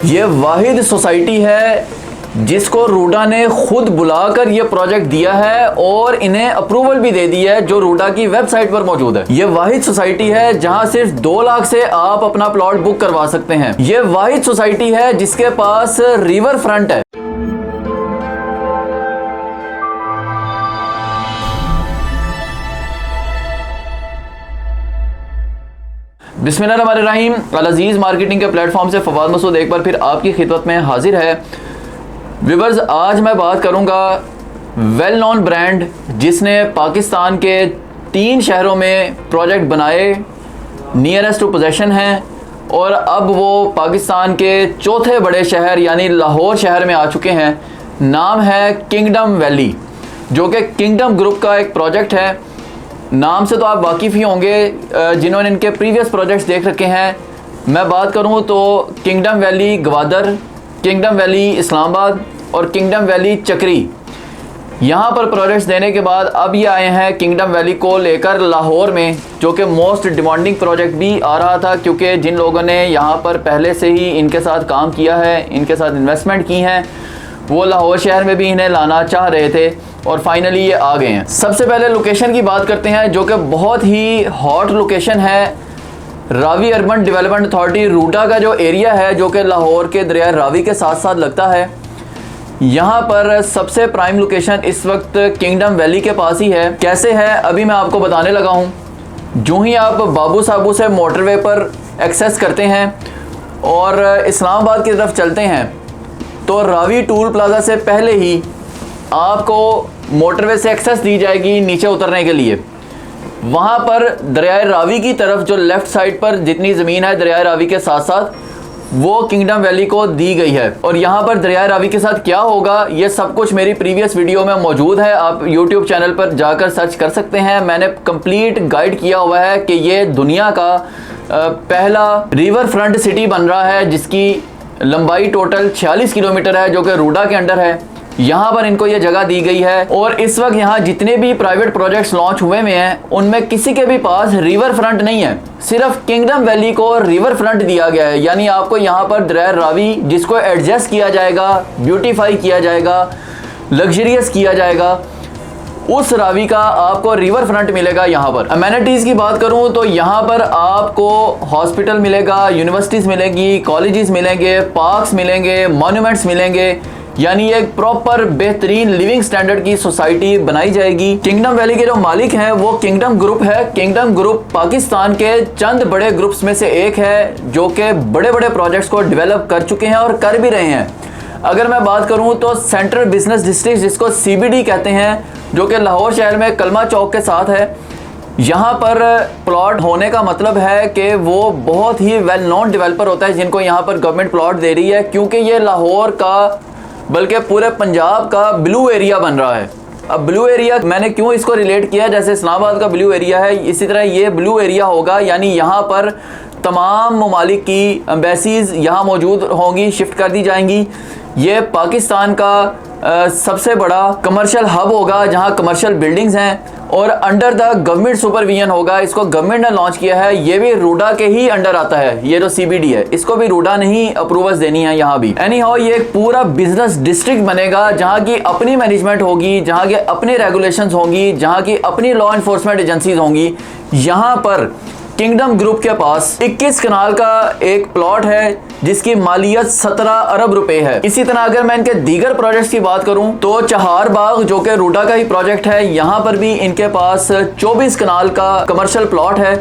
ये वाहिद सोसाइटी है जिसको रूडा ने खुद बुलाकर ये प्रोजेक्ट दिया है और इन्हें अप्रूवल भी दे दी है, जो रूडा की वेबसाइट पर मौजूद है। ये वाहिद सोसाइटी है जहां सिर्फ 2 लाख से आप अपना प्लॉट बुक करवा सकते हैं। ये वाहिद सोसाइटी है जिसके पास रिवर फ्रंट है। बिस्मिल्लाहिर्रहमानिर्रहीम। अल अज़ीज़ मार्केटिंग के प्लेटफॉर्म से फवाद मसूद एक बार फिर आपकी खिदमत में हाजिर है। व्यूअर्स, आज मैं बात करूंगा वेल नोन ब्रांड जिसने पाकिस्तान के 3 शहरों में प्रोजेक्ट बनाए, नियरेस्ट टू पोजेशन हैं, और अब वो पाकिस्तान के चौथे बड़े शहर यानी लाहौर शहर में आ चुके हैं। नाम है किंगडम वैली, जो कि किंगडम ग्रुप का एक प्रोजेक्ट है। नाम से तो आप वाकिफ़ ही होंगे जिन्होंने इनके प्रीवियस प्रोजेक्ट्स देख रखे हैं। मैं बात करूं तो kingdom valley Gwadar, kingdom valley Islamabad और किंगडम वैली चक्री, यहाँ पर प्रोजेक्ट्स देने के बाद अब ये आए हैं किंगडम वैली को लेकर लाहौर में, जो कि मोस्ट डिमांडिंग प्रोजेक्ट भी आ रहा था, क्योंकि जिन लोगों ने यहाँ पर पहले से ही इनके साथ काम किया है, इनके साथ इन्वेस्टमेंट की हैं, वो लाहौर शहर में भी इन्हें लाना चाह रहे थे और फाइनली ये आ गए हैं। सबसे पहले लोकेशन की बात करते हैं, जो कि बहुत ही हॉट लोकेशन है। Ravi urban development authority RUDA का जो एरिया है, जो कि लाहौर के दरिया रावी के साथ साथ लगता है, यहाँ पर सबसे प्राइम लोकेशन इस वक्त किंगडम वैली के पास ही है। कैसे है अभी मैं आपको बताने लगा हूँ। जो ही आप बाबू साबू से मोटरवे पर एक्सेस करते हैं और इस्लामाबाद की तरफ चलते हैं, तो रावी टूल प्लाजा से पहले ही आपको मोटरवे से एक्सेस दी जाएगी नीचे उतरने के लिए। वहाँ पर दरियाए रावी की तरफ जो लेफ़्ट साइड पर जितनी ज़मीन है दरियाए रावी के साथ साथ, वो किंगडम वैली को दी गई है। और यहाँ पर दरियाए रावी के साथ क्या होगा, ये सब कुछ मेरी प्रीवियस वीडियो में मौजूद है। आप यूट्यूब चैनल पर जाकर सर्च कर सकते हैं। मैंने कंप्लीट गाइड किया हुआ है कि ये दुनिया का पहला रिवर फ्रंट सिटी बन रहा है, जिसकी लंबाई टोटल 46 किलोमीटर है, जो कि रूडा के अंडर है। यहाँ पर इनको ये जगह दी गई है और इस वक्त यहाँ जितने भी प्राइवेट प्रोजेक्ट्स लॉन्च हुए में हैं, उनमें किसी के भी पास रिवर फ्रंट नहीं है। सिर्फ किंगडम वैली को रिवर फ्रंट दिया गया है, यानी आपको यहाँ पर दरिया रावी जिसको एडजस्ट किया जाएगा, ब्यूटीफाई किया जाएगा, लग्जरियस किया जाएगा, उस रावी का आपको रिवर फ्रंट मिलेगा। यहाँ पर अमेनिटीज़ की बात करूँ तो यहाँ पर आपको हॉस्पिटल मिलेगा, यूनिवर्सिटीज़ मिलेंगी, कॉलेजेस मिलेंगे, पार्क्स मिलेंगे, मॉन्यूमेंट्स मिलेंगे, यानी एक प्रॉपर बेहतरीन लिविंग स्टैंडर्ड की सोसाइटी बनाई जाएगी। किंगडम वैली के जो मालिक हैं वो किंगडम ग्रुप है। किंगडम ग्रुप पाकिस्तान के चंद बड़े ग्रुप्स में से एक है, जो कि बड़े बड़े प्रोजेक्ट्स को डेवलप कर चुके हैं और कर भी रहे हैं। अगर मैं बात करूं तो सेंट्रल बिजनेस डिस्ट्रिक्ट, जिसको CBD कहते हैं, जो कि लाहौर शहर में कलमा चौक के साथ है, यहाँ पर प्लॉट होने का मतलब है कि वो बहुत ही वेल नोन डेवलपर होता है जिनको यहाँ पर गवर्नमेंट प्लॉट दे रही है, क्योंकि ये लाहौर का बल्कि पूरे पंजाब का ब्लू एरिया बन रहा है। अब ब्लू एरिया मैंने क्यों इसको रिलेट किया, जैसे इस्लामाबाद का ब्लू एरिया है, इसी तरह ये ब्लू एरिया होगा, यानी यहाँ पर तमाम ममालिक की एम्बेसीज यहाँ मौजूद होंगी, शिफ्ट कर दी जाएंगी। ये पाकिस्तान का सबसे बड़ा कमर्शियल हब होगा, जहाँ कमर्शियल बिल्डिंग्स हैं और अंडर द गवर्नमेंट सुपरविजन होगा। इसको गवर्नमेंट ने लॉन्च किया है, ये भी रूडा के ही अंडर आता है। ये जो CBD है, इसको भी रूडा ने ही अप्रूवल्स देनी है यहाँ भी। एनी हाउ, ये एक पूरा बिजनेस डिस्ट्रिक्ट बनेगा, जहाँ की अपनी मैनेजमेंट होगी, जहाँ के अपने रेगुलेशंस होंगी, जहाँ की अपनी लॉ इन्फोर्समेंट एजेंसीज होंगी। यहाँ पर किंगडम ग्रुप के पास 21 कनाल का एक प्लॉट है, जिसकी मालियत 17 अरब रुपए है। इसी तरह अगर मैं इनके दीगर प्रोजेक्ट्स की बात करूं तो चहार बाग, जो कि रूडा का ही प्रोजेक्ट है, यहाँ पर भी इनके पास 24 कनाल का कमर्शियल प्लॉट है,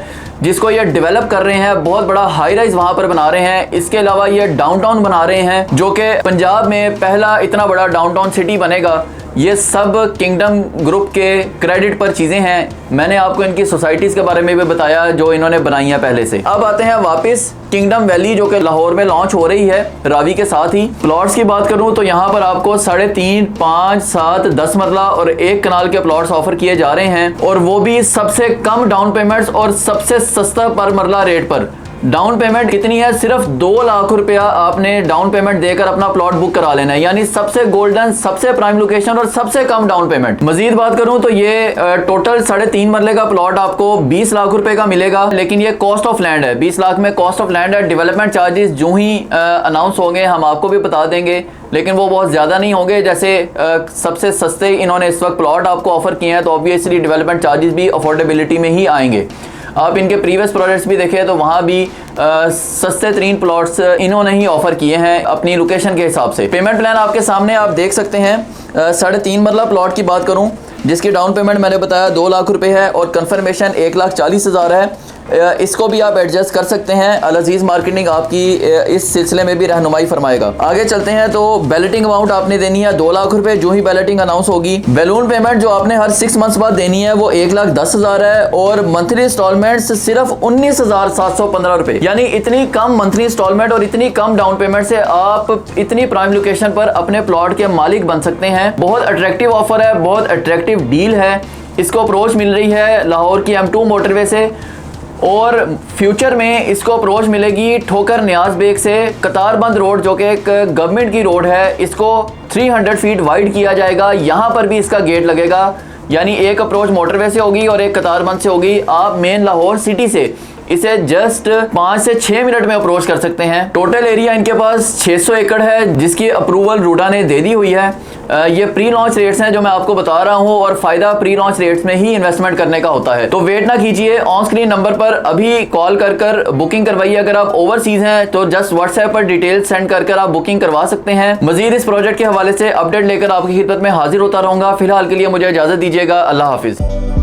जिसको ये डेवलप कर रहे हैं। बहुत बड़ा हाई राइज वहाँ पर बना रहे हैं। इसके अलावा ये डाउनटाउन बना रहे हैं, जो कि पंजाब में पहला इतना बड़ा डाउनटाउन सिटी बनेगा। ये सब किंगडम ग्रुप के क्रेडिट पर चीज़ें हैं। मैंने आपको इनकी सोसाइटीज़ के बारे में भी बताया जो इन्होंने बनाई हैं पहले से। अब आते हैं वापस किंगडम वैली, जो कि लाहौर में लॉन्च हो रही है रावी के साथ ही। प्लॉट्स की बात करूं तो यहाँ पर आपको 3.5, 5, 7, 10 मरला और 1 कनाल के प्लॉट्स ऑफर किए जा रहे हैं, और वो भी सबसे कम डाउन पेमेंट्स और सबसे सस्ता पर मरला रेट पर। डाउन पेमेंट कितनी है, सिर्फ 2 लाख रुपया आपने डाउन पेमेंट देकर अपना प्लॉट बुक करा लेना है, यानी सबसे गोल्डन, सबसे प्राइम लोकेशन और सबसे कम डाउन पेमेंट। मजीद बात करूं तो ये टोटल 3.5 मरले का प्लॉट आपको 20 लाख रुपए का मिलेगा, लेकिन ये कॉस्ट ऑफ लैंड है, 20 लाख में कॉस्ट ऑफ लैंड है। डेवलपमेंट चार्जेस जो ही अनाउंस होंगे हम आपको भी बता देंगे, लेकिन वो बहुत ज़्यादा नहीं होंगे। जैसे सबसे सस्ते इन्होंने इस वक्त प्लॉट आपको ऑफर किए हैं, तो ऑब्वियसली डेवलपमेंट चार्जेस भी अफोर्डेबिलिटी में ही आएंगे। आप इनके प्रीवियस प्रोजेक्ट्स भी देखें तो वहाँ भी सस्ते तरीन प्लॉट्स इन्होंने ही ऑफर किए हैं अपनी लोकेशन के हिसाब से। पेमेंट प्लान आपके सामने आप देख सकते हैं। 3.5 मरला प्लॉट की बात करूँ जिसकी डाउन पेमेंट मैंने बताया 2 लाख रुपए है और कंफर्मेशन 1,40,000 है। इसको भी आप एडजस्ट कर सकते हैं। अल अजीज़ मार्केटिंग आपकी इस सिलसिले में भी रहनुमाई फरमाएगा। आगे चलते हैं तो बैलेटिंग अमाउंट आपने देनी है 2 लाख रुपए जो ही बैलेटिंग अनाउंस होगी। बैलून पेमेंट जो आपने हर 6 मंथ्स बाद देनी है वो 1,10,000 है और मंथली इंस्टॉलमेंट्स सिर्फ 19,715 रुपए, यानी इतनी कम मंथली इंस्टॉलमेंट और इतनी कम डाउन पेमेंट से आप इतनी प्राइम लोकेशन पर अपने प्लॉट के मालिक बन सकते हैं। बहुत अट्रैक्टिव ऑफर है, बहुत अट्रैक्टिव डील है। इसको अप्रोच मिल रही है लाहौर की M2 मोटरवे से और फ्यूचर में इसको अप्रोच मिलेगी ठोकर न्याज बेग से। कतारबंद रोड जो कि एक गवर्नमेंट की रोड है, इसको 300 फीट वाइड किया जाएगा। यहाँ पर भी इसका गेट लगेगा, यानी एक अप्रोच मोटरवे से होगी और एक कतारबंद से होगी। आप मेन लाहौर सिटी से इसे जस्ट 5 से 6 मिनट में अप्रोच कर सकते हैं। टोटल एरिया इनके पास 600 एकड़ है जिसकी अप्रूवल रूडा ने दे दी हुई है। ये प्री लॉन्च रेट्स हैं जो मैं आपको बता रहा हूं और फायदा प्री लॉन्च रेट्स में ही इन्वेस्टमेंट करने का होता है। तो वेट ना कीजिए, ऑन स्क्रीन नंबर पर अभी कॉल कर बुकिंग करवाइए। अगर आप ओवरसीज हैं तो जस्ट व्हाट्सएप पर डिटेल सेंड कर आप बुकिंग करवा सकते हैं। मजीद इस प्रोजेक्ट के हवाले से अपडेट लेकर आपकी खिदमत में हाजिर होता रहूंगा। फिलहाल के लिए मुझे इजाजत दीजिएगा। अल्लाह हाफिज।